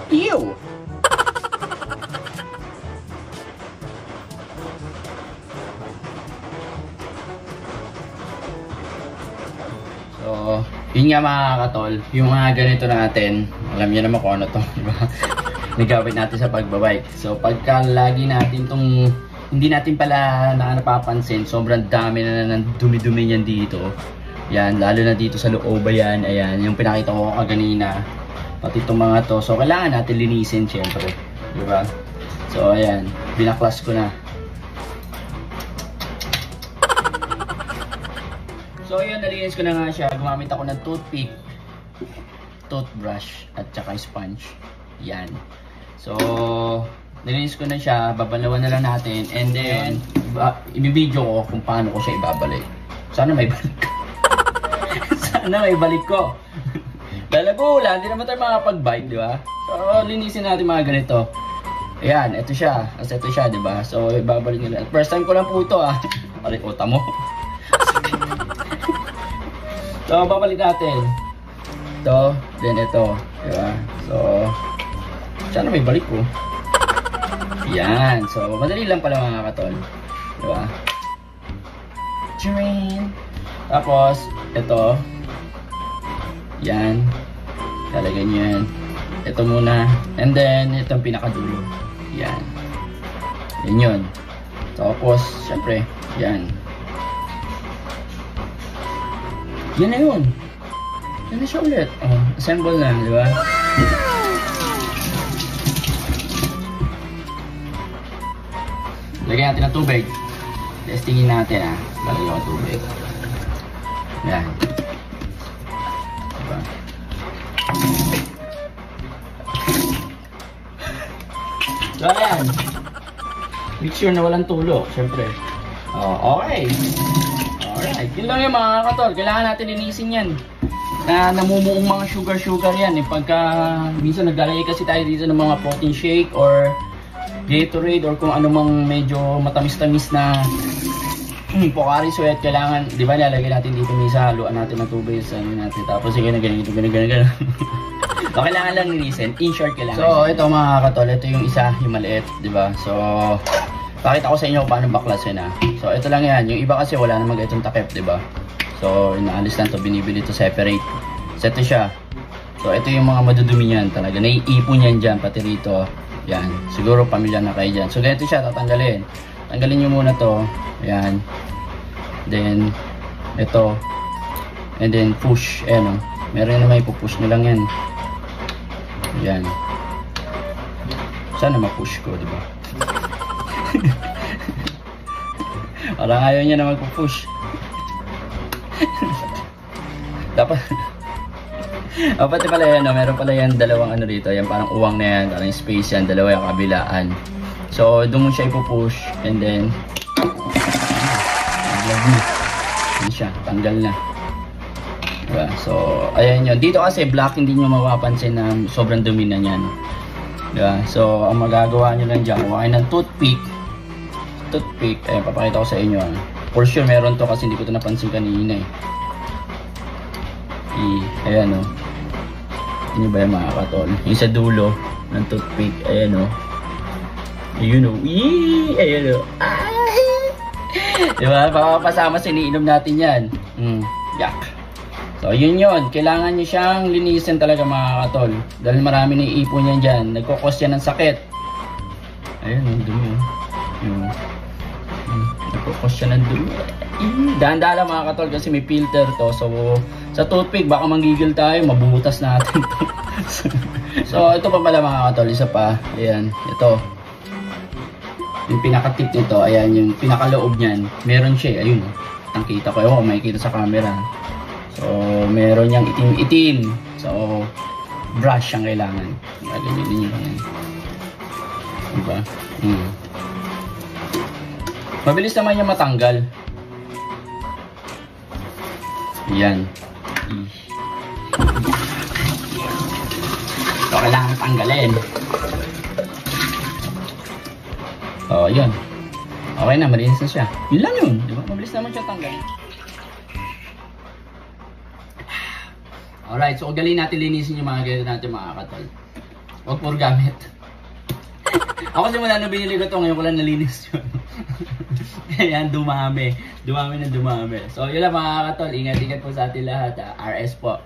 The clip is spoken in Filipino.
Ew! So, yun nga mga katol, yung mga ganito natin, alam niyo naman kung ano to, diba? Nagawin natin sa pagbabike. So, pagka lagi natin tong, hindi natin pala napapansin, sobrang dami na ng dumi-dumi niyan dito. Yan, lalo na dito sa loob, ayan, ayan, yung pinakita ko kanina, pati itong mga to. So, kailangan natin linisin, syempre, diba? So, ayan, binaklas ko na. So yun, nalinis ko na nga siya. Gumamit ako ng toothpick, toothbrush, at saka sponge. Yan. So, nalinis ko na siya. Babalawan na lang natin. And then, ibibideo ko kung paano ko siya ibabalik. Sana may balik ko. Sana may balik ko. Lalagula, hindi naman tayo makapag-bike, di ba? So, linisin natin mga ganito. Ayan, ito siya. As ito siya, di ba? So, ibabalik nila. First time ko lang po ito, ah. Aray, uta mo. So, babalik natin. Ito, then ito. Diba? So, sana may balik ko. Yan. So, madali lang pala mga katol. Diba? Tcharing! Tapos, ito. Yan. Lalagyan nyo yan. Ito muna. And then, itong pinakadulo. Yan. Yan yun. Tapos, syempre, yan. Yan na yun. Yan na siya ulit. Oh, assemble na, di ba? Lagyan natin ng tubig. Testingin natin, ah. Lagyan ng tubig. Yan. Diba? So, ayan. Make sure na walang tulo, syempre. Oh, okay. Alright, yun lang yung mga katol. Kailangan natin linisin yan. Na namumuong mga sugar yan. Pagka minsan naglalagay kasi tayo dito ng mga protein shake or Gatorade or kung anumang medyo matamis-tamis na Pocari Sweat, kailangan, di ba, lalagay natin dito minsan, haluan natin ng tubig sa ano natin. Tapos sige na ganito. So, kailangan lang linisin. In short, kailangan. So, ito mga katol, ito yung isa, yung maliit, di ba? So, pakita ko sa inyo kung paano baklasin, ah. So, ito lang yan. Yung iba kasi wala namang itong takip, di ba? So, inaalis lang to, binibili to separate. So, ito siya. So, ito yung mga madudumi niyan talaga. Naiipon yan dyan, pati rito. Yan. Siguro pamilya na kayo dyan. So, ganito siya, tatanggalin. Tanggalin nyo muna to. Yan. Then, ito. And then, push. Ayan, oh. Meron na may pupush nyo lang yan. Yan. Sana ma-push ko, di ba? Parang ayaw niya na magpupush. Dapat pati pala yan, no? Meron pala yan dalawang ano dito. Yan parang uwang na yan, parang space yan, dalawa yung kabilaan. So doon mo siya ipupush. And then yan siya, tanggal na, diba? So ayan yun. Dito kasi black, hindi nyo mapapansin na sobrang dumi na yan, diba? So ang magagawa nyo lang dyan, kumain ng toothpick. Ayan, papakita ko sa inyo, ah. For sure meron to kasi hindi ko ito napansin kanina, eh. Ayan, oh. Ano ba yung mga katol? Yung sa dulo ng toothpick. Ayan, oh. Ayun, oh. Ayan, oh. Diba? Papapasama sa iniinom natin yan. Yak. So, yun yun. Kailangan nyo siyang linisin talaga mga katol. Dahil marami na iipon yan dyan. Nagkukos yan ng sakit. Ayan, oh. Dumi, oh. Nagkukos siya ng dumi. Dahan-dahan mga katol kasi may filter to. So, sa toothpick, baka manggigil tayo, mabuhutas natin to. So, ito pa pala mga katol, isa pa. Ayan, ito. Yung pinaka-tip nito, ayan, yung pinaka-loob niyan. Meron siya, ayun. Ang kita ko, oh, makikita sa camera. So, meron niyang itim-itim. So, brush ang kailangan. Ganyan din yun. Diba? Mabilis naman yung matanggal. Yan. So, kailangan tanggalin. Oh, yun. Okay na, malinis na siya. Yun lang yun. Diba? Mabilis naman siya tanggalin. Alright, so ugali natin linisin yung mga ganito natin mga katol. Huwag puro gamit. Ako simula na binili ko to, ngayon ko lang nalinis yun. Ayan, dumami. Dumami na dumami. So, yun lang mga katol. Ingat-ingat po sa atin lahat. RS po.